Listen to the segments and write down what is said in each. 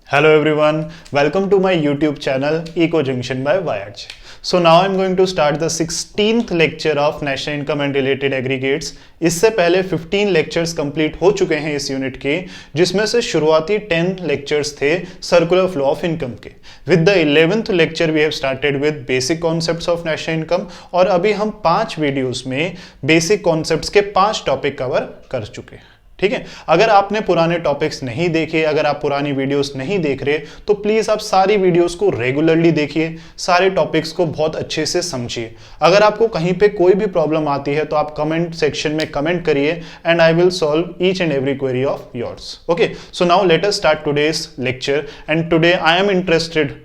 Hello everyone, welcome to my YouTube channel Eco Junction by Vyaj. So now I'm going to start the 16th lecture of National Income and Related Aggregates. इससे पहले 15 lectures complete हो चुके हैं इस unit के, जिसमें से शुरुआती 10 lectures थे Circular Flow of Income के. With the 11th lecture we have started with basic concepts of national income और अभी हम 5 वीडियोस में basic concepts के 5 टॉपिक कवर कर चुके हैं. ठीक है, अगर आपने पुराने टॉपिक्स नहीं देखे, अगर आप पुरानी वीडियोस नहीं देख रहे, तो प्लीज आप सारी वीडियोस को रेगुलरली देखिए, सारे टॉपिक्स को बहुत अच्छे से समझिए. अगर आपको कहीं पे कोई भी प्रॉब्लम आती है तो आप कमेंट सेक्शन में कमेंट करिए and I will solve each and every query of yours. Okay, so now let us start today's lecture and today I am interested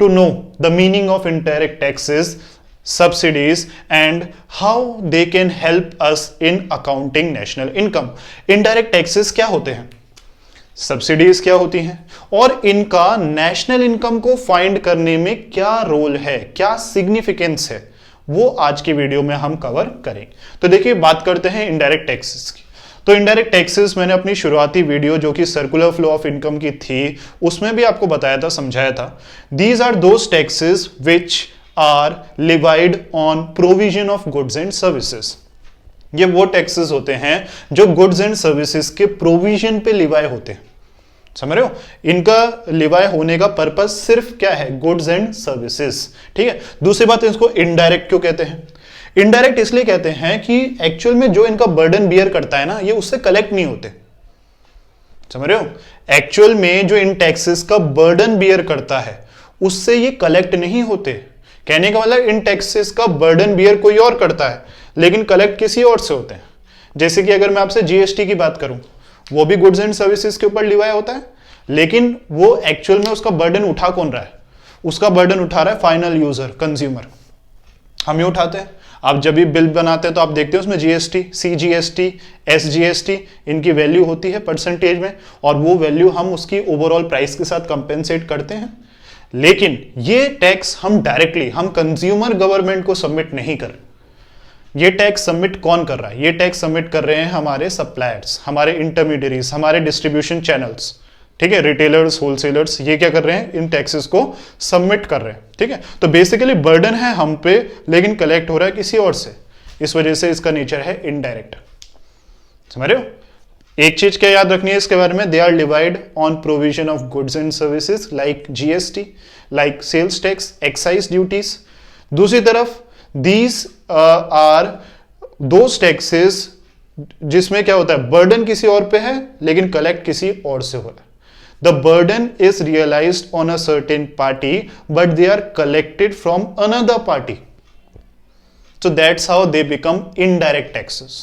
to know the meaning of indirect taxes, subsidies and how they can help us in accounting national income. Indirect taxes क्या होते हैं, subsidies क्या होती हैं और इनका national income को find करने में क्या रोल है, क्या सिग्निफिकेंस है, वो आज की वीडियो में हम कवर करेंगे. तो देखिए, बात करते हैं इनडायरेक्ट टैक्सेस की. तो इनडायरेक्ट टैक्सेस मैंने अपनी शुरुआती वीडियो जो कि सर्कुलर फ्लो ऑफ इनकम की थी उसमें भी आपको बताया था, समझाया था. These are those taxes which are levied on provision of goods and services. ये वो टैक्सेस होते हैं जो गुड्स एंड सर्विसेज के प्रोविजन पे लिवाय होते हैं. समझ रहे हो, इनका लिवाय होने का पर्पस सिर्फ क्या है, गुड्स एंड सर्विसेज. ठीक है. दूसरी बात, इसको इनडायरेक्ट क्यों कहते हैं? इनडायरेक्ट इसलिए कहते हैं कि एक्चुअल में जो इनका बर्डन बियर करता है ना, ये उससे कलेक्ट नहीं होते. समझ रहे हो, एक्चुअल में जो इन टैक्सेस का बर्डन बियर करता है उससे ये कलेक्ट नहीं होते. कहने का मतलब इन टैक्सेस का बर्डन बियर कोई और करता है लेकिन कलेक्ट किसी और से होते हैं. जैसे कि अगर मैं आपसे जीएसटी की बात करूं, वो भी गुड्स एंड सर्विसेज के ऊपर लिवाय होता है, लेकिन वो एक्चुअल में उसका बर्डन उठा कौन रहा है? उसका बर्डन उठा रहा है फाइनल यूजर, कंज्यूमर. हम ही उठाते हैं. आप जब भी बिल बनाते हैं तो आप देखते हैं उसमें जीएसटी, सीजीएसटी, एसजीएसटी, इनकी वैल्यू होती है परसेंटेज में और वो वैल्यू हम उसकी ओवरऑल प्राइस के साथ कंपेंसेट करते हैं. लेकिन ये टैक्स हम डायरेक्टली हम कंज्यूमर गवर्नमेंट को सबमिट नहीं कर. ये टैक्स सबमिट कौन कर रहा है? ये टैक्स सबमिट कर रहे हैं हमारे सप्लायर्स, हमारे इंटरमीडियरीज, हमारे डिस्ट्रीब्यूशन चैनल्स. ठीक है, रिटेलर्स, होलसेलर्स, ये क्या कर रहे हैं? इन टैक्सेस को सबमिट कर रहे हैं. ठीक है, तो बेसिकली बर्डन है हम पे लेकिन कलेक्ट हो रहा है किसी और से. इस वजह से इसका नेचर है इनडायरेक्ट. समझ रहे हो? एक चीज क्या याद रखनी है इसके बारे में, they are divide on provision of goods and services like GST, like sales tax, excise duties. दूसरी तरफ दीज आर दोज टैक्सेस जिसमें क्या होता है, बर्डन किसी और पे है लेकिन कलेक्ट किसी और से हो रहा है. The burden is realized on a certain party, but they are collected from another party. So that's how they become indirect taxes.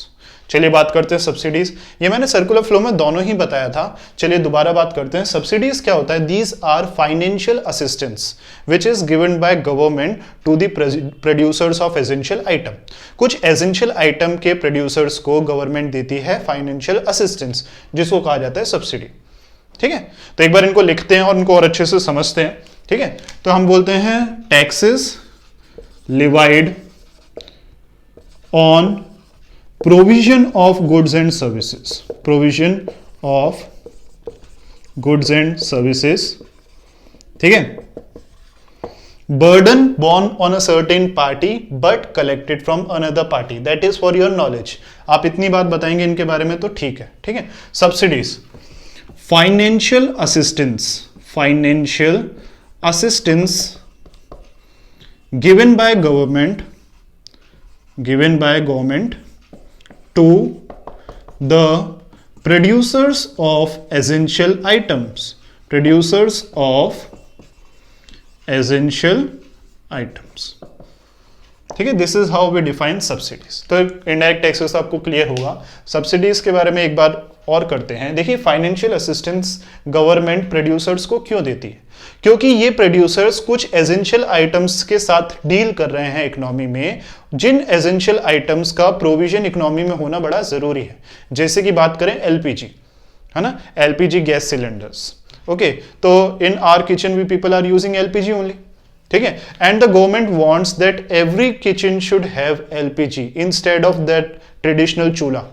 चलिए बात करते हैं सब्सिडीज. ये मैंने सर्कुलर फ्लो में दोनों ही बताया था. चलिए दोबारा बात करते हैं. सब्सिडीज क्या होता है? These are financial assistance which is given by government to the producers of essential item. कुछ essential item के producers को गवर्नमेंट देती है फाइनेंशियल असिस्टेंस, जिसको कहा जाता है सब्सिडी. ठीक है, तो एक बार इनको लिखते हैं और इनको और अच्छे से समझते हैं. ठीक है, तो हम बोलते हैं taxes levied on provision of goods and services. Provision of goods and services. ठीक है, burden borne on a certain party but collected from another party. That is for your knowledge. आप इतनी बात बताएंगे इनके बारे में तो ठीक है. ठीक है, subsidies, financial assistance given by government to the producers of essential items. ठीक है, this is how we define subsidies. तो इनडायरेक्ट टैक्सेस आपको क्लियर होगा. सब्सिडीज के बारे में एक बार और करते हैं. देखिए, फाइनेंशियल असिस्टेंस गवर्नमेंट प्रोड्यूसर्स को क्यों देती है? क्योंकि ये प्रोड्यूसर्स कुछ एसेंशियल आइटम्स के साथ डील कर रहे हैं इकोनॉमी में, जिन एसेंशियल आइटम्स का प्रोविजन इकोनॉमी में होना बड़ा जरूरी है. जैसे कि बात करें एलपीजी, है ना, एलपीजी गैस सिलेंडर्स. ओके, तो in our kitchen we people are using LPG only. ठीक है, and the government wants that every kitchen should have LPG instead of that traditional chulha.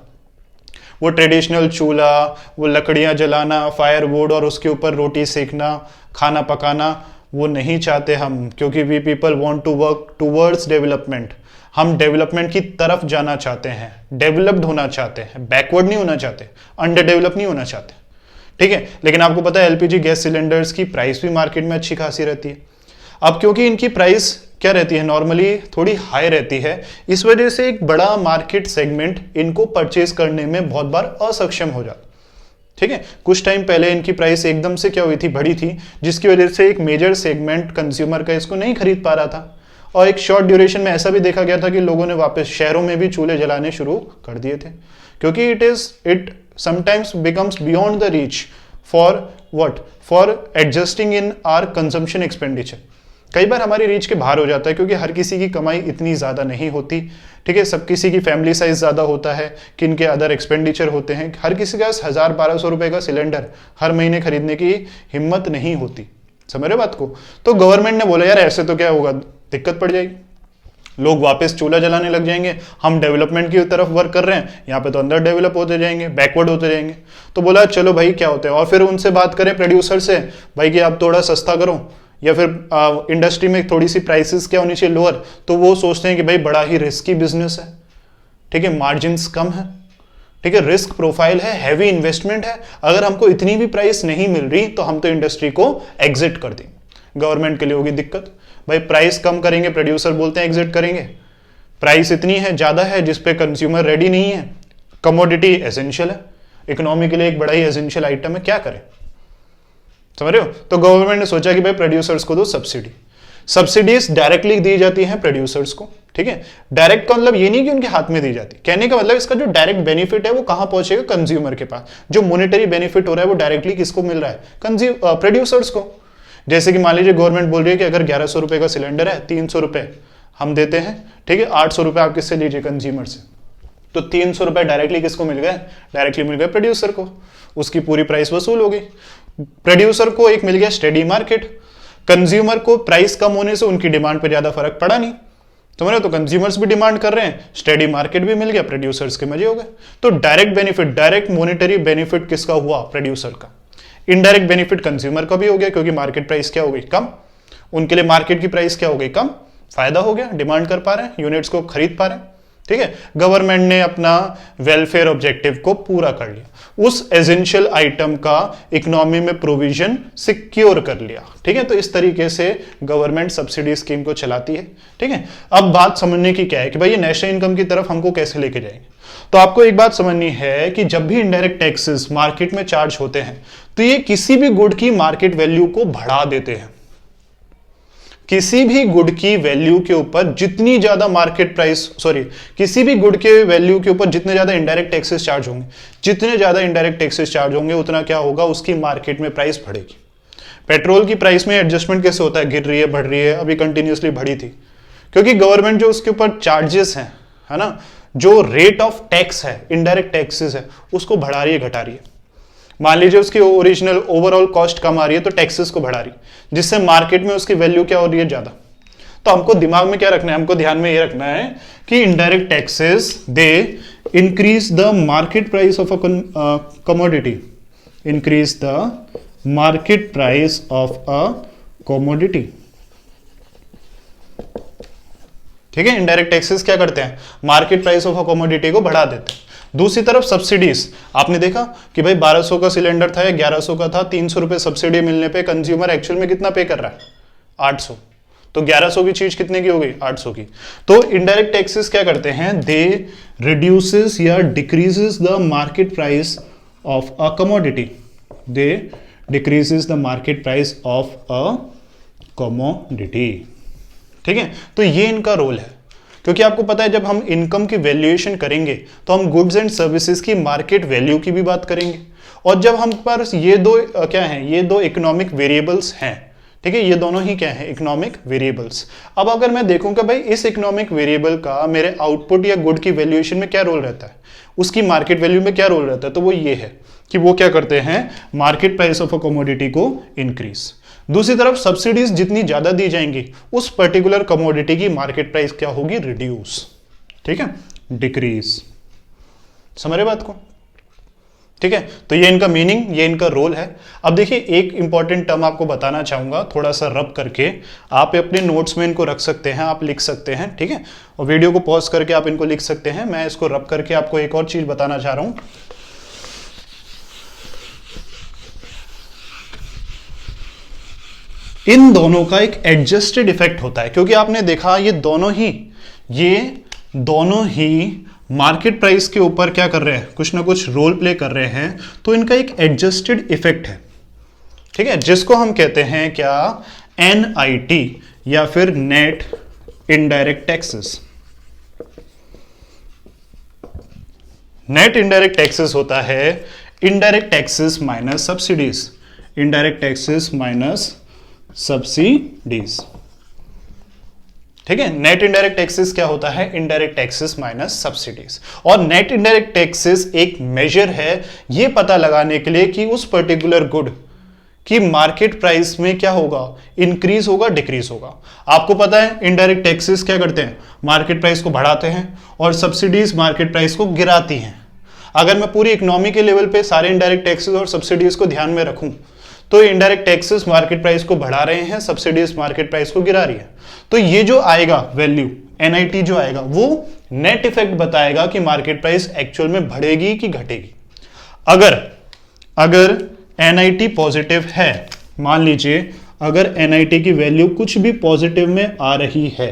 वो ट्रेडिशनल चूल्हा, वो लकड़ियां जलाना, फायरवुड और उसके ऊपर रोटी सेकना, खाना पकाना, वो नहीं चाहते हम, क्योंकि we people want to work towards development. हम डेवलपमेंट की तरफ जाना चाहते हैं, डेवलप्ड होना चाहते हैं, बैकवर्ड नहीं होना चाहते, अंडर डेवलप नहीं होना चाहते, ठीक है। लेकिन आपको पता है एलपीजी गैस सिलेंडर्स की प्राइस भी मार्केट में अच्छी खासी रहती है। अब क्योंकि इनकी प्राइस क्या रहती है, नॉर्मली थोड़ी हाई रहती है, इस वजह से एक बड़ा मार्केट सेगमेंट इनको परचेज करने में बहुत बार असक्षम हो जाता, ठीक है। कुछ टाइम पहले इनकी प्राइस एकदम से क्या हुई थी, बढ़ी थी, जिसकी वजह से एक मेजर सेगमेंट कंज्यूमर का इसको नहीं खरीद पा रहा था। और एक शॉर्ट ड्यूरेशन में ऐसा भी देखा गया था कि लोगों ने वापस शहरों में भी चूल्हे जलाने शुरू कर दिए थे, क्योंकि it sometimes becomes beyond the reach for what, for adjusting in our consumption expenditure. कई बार हमारी रीच के बाहर हो जाता है, क्योंकि हर किसी की कमाई इतनी ज़्यादा नहीं होती, ठीक है। सब किसी की फैमिली साइज ज़्यादा होता है, किन के अदर एक्सपेंडिचर होते हैं, हर किसी के पास 1000-1200 रुपए का सिलेंडर हर महीने खरीदने की हिम्मत नहीं होती, समझ रहे बात को। तो गवर्नमेंट ने बोला यार ऐसे तो क्या होगा, दिक्कत पड़ जाएगी, लोग वापस चूल्हा जलाने लग जाएंगे, हम डेवलपमेंट की तरफ वर्क कर रहे हैं, यहाँ पे तो अंदर डेवलप होते जाएंगे, बैकवर्ड होते जाएंगे। तो बोला चलो भाई क्या होता है, और फिर उनसे बात करें प्रोड्यूसर से, भाई कि आप थोड़ा सस्ता करो, या फिर इंडस्ट्री में थोड़ी सी प्राइसेस क्या होनी चाहिए, लोअर। तो वो सोचते हैं कि भाई बड़ा ही रिस्की बिजनेस है, ठीक है, मार्जिन्स कम है, ठीक है, रिस्क प्रोफाइल है, हैवी इन्वेस्टमेंट है, अगर हमको इतनी भी प्राइस नहीं मिल रही तो हम तो इंडस्ट्री को एग्जिट कर देंगे। गवर्नमेंट के लिए होगी दिक्कत, भाई प्राइस कम करेंगे, प्रोड्यूसर बोलते हैं एग्जिट करेंगे, प्राइस इतनी है ज्यादा है जिसपे कंज्यूमर रेडी नहीं है, कमोडिटी एसेंशियल है, इकोनॉमी के लिए एक बड़ा ही एसेंशियल आइटम है, क्या करें, समझ रहे हो। तो गवर्नमेंट ने सोचा कि भाई प्रोड्यूसर्स को दो सब्सिडी, सब्सिडीज डायरेक्टली दी जाती हैं प्रोड्यूसर्स को, ठीक है। डायरेक्ट का मतलब ये नहीं कि उनके हाथ में दी जाती, कहने का मतलब इसका जो डायरेक्ट बेनिफिट है वो कहां पहुंचेगा, कंज्यूमर के पास। जो मॉनेटरी बेनिफिट हो रहा है वो डायरेक्टली किसको मिल रहा है, प्रोड्यूसर्स को। जैसे कि मान लीजिए गवर्नमेंट बोल रही है कि अगर 1100 रुपए का सिलेंडर है, 300 रुपए हम देते हैं, ठीक है, 800 रुपए आप किससे लीजिए, कंज्यूमर से, तो 300 रुपए डायरेक्टली किसको मिल गए, डायरेक्टली मिल गए प्रोड्यूसर को, उसकी पूरी प्राइस वसूल हो गई। प्रोड्यूसर को एक मिल गया स्टेडी मार्केट, कंज्यूमर को प्राइस कम होने से उनकी डिमांड पे ज्यादा फर्क पड़ा नहीं, समझ रहे हो। तो कंज्यूमर्स भी डिमांड कर रहे हैं, स्टेडी मार्केट भी मिल गया, प्रोड्यूसर्स के मजे हो गए। तो direct benefit, direct monetary benefit किसका हुआ, प्रोड्यूसर का। इनडायरेक्ट बेनिफिट कंज्यूमर का भी हो गया, क्योंकि मार्केट प्राइस क्या हो गई, कम, उनके लिए मार्केट की प्राइस क्या हो गई, कम, फायदा हो गया, डिमांड कर पा रहे हैं, यूनिट्स को खरीद पा रहे हैं, ठीक है। गवर्नमेंट ने अपना वेलफेयर ऑब्जेक्टिव को पूरा कर लिया, उस एसेंशियल आइटम का इकोनॉमी में प्रोविजन सिक्योर कर लिया, ठीक है। तो इस तरीके से गवर्नमेंट सब्सिडी स्कीम को चलाती है, ठीक है। अब बात समझने की क्या है कि भाई ये नेशनल इनकम की तरफ हमको कैसे लेके जाएंगे। तो आपको एक बात समझनी है कि जब भी इनडायरेक्ट टैक्सेस मार्केट में चार्ज होते हैं तो ये किसी भी गुड की मार्केट वैल्यू को बढ़ा देते हैं। किसी भी गुड की वैल्यू के ऊपर जितनी ज्यादा मार्केट प्राइस, किसी भी गुड के वैल्यू के ऊपर जितने ज्यादा इनडायरेक्ट टैक्सेस चार्ज होंगे, जितने ज्यादा इनडायरेक्ट टैक्सेस चार्ज होंगे उतना क्या होगा, उसकी मार्केट में प्राइस बढ़ेगी। पेट्रोल की प्राइस में एडजस्टमेंट कैसे होता है, गिर रही है, बढ़ रही है, अभी कंटिन्यूसली बढ़ी थी, क्योंकि गवर्नमेंट जो उसके ऊपर चार्जेस हैं, है ना, जो रेट ऑफ टैक्स है, इनडायरेक्ट टैक्सेस है, उसको बढ़ा रही है, घटा रही है। मान लीजिए उसकी ओरिजिनल ओवरऑल कॉस्ट कम आ रही है तो टैक्सेस को बढ़ा रही है, जिससे मार्केट में उसकी वैल्यू क्या हो रही है, ज्यादा। तो हमको दिमाग में क्या रखना है, हमको ध्यान में ये रखना है कि indirect taxes they increase the market price of a commodity, increase the market price of a commodity, ठीक है। इनडायरेक्ट टैक्सेस क्या करते हैं, market price of a commodity को बढ़ा देते हैं। दूसरी तरफ सब्सिडीज, आपने देखा कि भाई 1200 का सिलेंडर था या 1100 का था, 300 रुपए सब्सिडी मिलने पे कंज्यूमर एक्चुअल में कितना पे कर रहा है, 800। तो 1100 की चीज कितने की हो गई, 800 की। तो इनडायरेक्ट टैक्सेस क्या करते हैं, दे रिड्यूसेस या decreases the market price of a commodity, they decreases the market price of a commodity, ठीक है। तो ये इनका रोल है, क्योंकि आपको पता है जब हम इनकम की वैल्यूएशन करेंगे तो हम गुड्स एंड सर्विसेज की मार्केट वैल्यू की भी बात करेंगे, और जब हम पास ये दो क्या हैं, ये दो इकोनॉमिक वेरिएबल्स हैं, ठीक है, ये दोनों ही क्या है, इकोनॉमिक वेरिएबल्स। अब अगर मैं देखूंगा भाई इस इकोनॉमिक वेरिएबल का मेरे आउटपुट या गुड की वैल्यूएशन में क्या रोल रहता है, उसकी मार्केट वैल्यू में क्या रोल रहता है, तो वो ये है कि वो क्या करते हैं, market price of a commodity को इंक्रीज। दूसरी तरफ सब्सिडीज जितनी ज्यादा दी जाएंगी उस पर्टिकुलर कमोडिटी की मार्केट प्राइस क्या होगी, रिड्यूस, ठीक है, डिक्रीज। समझ रहे बात को। ठीक है, तो ये इनका मीनिंग, ये इनका रोल है। अब देखिए एक इंपॉर्टेंट टर्म आपको बताना चाहूंगा, थोड़ा सा रब करके आप अपने नोट्स में इनको रख सकते हैं, आप लिख सकते हैं, ठीक है, और वीडियो को पॉज करके आप इनको लिख सकते हैं। मैं इसको रब करके आपको एक और चीज बताना चाह रहा हूं। इन दोनों का एक एडजस्टेड इफेक्ट होता है, क्योंकि आपने देखा ये दोनों ही मार्केट प्राइस के ऊपर क्या कर रहे हैं, कुछ ना कुछ रोल प्ले कर रहे हैं, तो इनका एक एडजस्टेड इफेक्ट है, ठीक है, जिसको हम कहते हैं क्या, NIT या फिर net indirect taxes. Net indirect taxes होता है indirect taxes minus subsidies, indirect taxes minus subsidies, ठीक है। नेट इनडायरेक्ट टैक्सेस क्या होता है, इनडायरेक्ट टैक्सेस माइनस सब्सिडीज। और नेट इनडायरेक्ट टैक्सेस एक मेजर है ये पता लगाने के लिए कि उस पर्टिकुलर गुड की मार्केट प्राइस में क्या होगा, इंक्रीज होगा, डिक्रीज होगा। आपको पता है इनडायरेक्ट टैक्सेस क्या करते हैं, मार्केट प्राइस को बढ़ाते हैं, और सब्सिडीज मार्केट प्राइस को गिराती हैं। अगर मैं पूरी इकोनॉमी के लेवल पे सारे इनडायरेक्ट टैक्सेस और सब्सिडीज को ध्यान में रखूं, तो इनडायरेक्ट टैक्सेस मार्केट प्राइस को बढ़ा रहे हैं, सब्सिडीज मार्केट प्राइस को गिरा रही है। तो ये जो आएगा वैल्यू NIT जो आएगा वो नेट इफेक्ट बताएगा कि मार्केट प्राइस एक्चुअल में बढ़ेगी कि घटेगी। अगर NIT पॉजिटिव है, मान लीजिए अगर NIT की वैल्यू कुछ भी पॉजिटिव में आ रही है,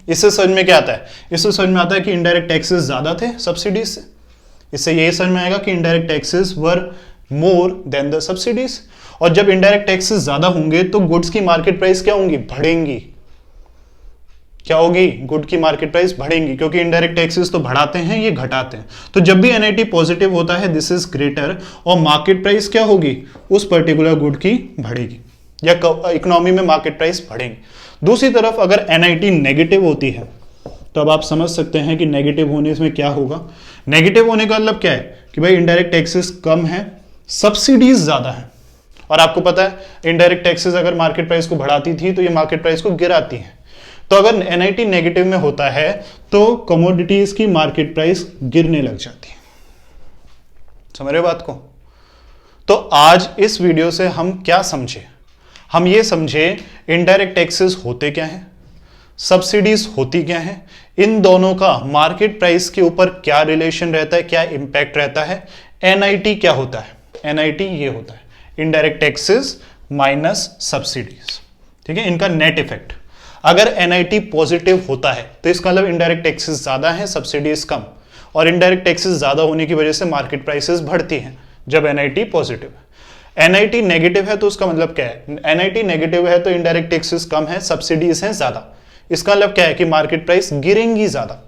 इससे समझ में क्या आता है, इससे समझ में आता है कि इनडायरेक्ट टैक्सेस ज्यादा थे सब्सिडीज से। इससे ये समझ में आएगा कि indirect taxes were more than the subsidies. और जब इनडायरेक्ट टैक्सेस ज्यादा होंगे तो गुड्स की मार्केट प्राइस क्या होंगी, बढ़ेंगी। क्या होगी, गुड की मार्केट प्राइस बढ़ेंगी, क्योंकि इनडायरेक्ट टैक्सेस तो बढ़ाते हैं, ये घटाते हैं। तो जब भी NIT पॉजिटिव होता है, दिस इज ग्रेटर, और मार्केट प्राइस क्या होगी, उस पर्टिकुलर गुड की बढ़ेगी, या इकोनॉमी में मार्केट प्राइस बढ़ेंगी। दूसरी तरफ अगर NIT नेगेटिव होती है, तो अब आप समझ सकते हैं कि नेगेटिव होने में क्या होगा। नेगेटिव होने का मतलब क्या है कि भाई इनडायरेक्ट टैक्सेस कम है, सब्सिडीज ज्यादा है। और आपको पता है इनडायरेक्ट टैक्सेस अगर मार्केट प्राइस को बढ़ाती थी तो ये मार्केट प्राइस को गिराती है। तो अगर NIT नेगेटिव में होता है तो कमोडिटीज की मार्केट प्राइस गिरने लग जाती है। समझ रहे हो बात को? तो आज इस वीडियो से हम क्या समझे, हम ये समझे इनडायरेक्ट टैक्सेस होते क्या हैं, सब्सिडीज होती क्या है, इन दोनों का मार्केट प्राइस के ऊपर क्या रिलेशन रहता है, क्या इंपैक्ट रहता है, NIT क्या होता है, NIT ये होता है इनडायरेक्ट टैक्सेस माइनस सब्सिडीज, ठीक है, इनका नेट इफेक्ट। अगर NIT पॉजिटिव होता है तो इसका मतलब इनडायरेक्ट टैक्सेस ज्यादा है, सब्सिडीज कम, और इनडायरेक्ट टैक्सेस ज्यादा होने की वजह से मार्केट प्राइसेस बढ़ती हैं जब NIT पॉजिटिव है। NIT नेगेटिव है तो उसका मतलब क्या है, NIT नेगेटिव है तो इनडायरेक्ट टैक्सेस कम है, सब्सिडीज हैं ज्यादा, इसका मतलब क्या है कि मार्केट प्राइस गिरेंगी ज्यादा।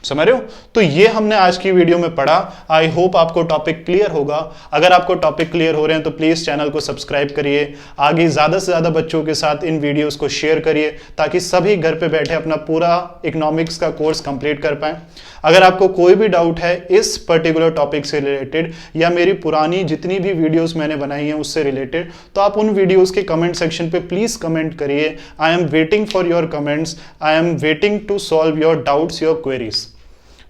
समझ रहे हो? तो ये हमने आज की वीडियो में पढ़ा। आई होप आपको टॉपिक क्लियर होगा। अगर आपको टॉपिक क्लियर हो रहे हैं तो प्लीज चैनल को सब्सक्राइब करिए, आगे ज्यादा से ज्यादा बच्चों के साथ इन वीडियोस को शेयर करिए ताकि सभी घर पे बैठे अपना पूरा इकोनॉमिक्स का कोर्स कंप्लीट कर पाए। अगर आपको कोई भी डाउट है इस पर्टिकुलर टॉपिक से रिलेटेड या मेरी पुरानी जितनी भी वीडियोस मैंने बनाई हैं उससे रिलेटेड, तो आप उन वीडियोस के कमेंट सेक्शन पे प्लीज कमेंट करिए। I am waiting for your comments, I am waiting to solve your doubts, your queries.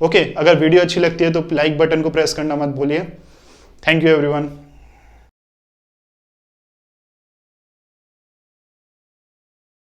Okay, अगर वीडियो अच्छी लगती है तो लाइक बटन को प्रेस करना मत भूलिए। Thank you everyone.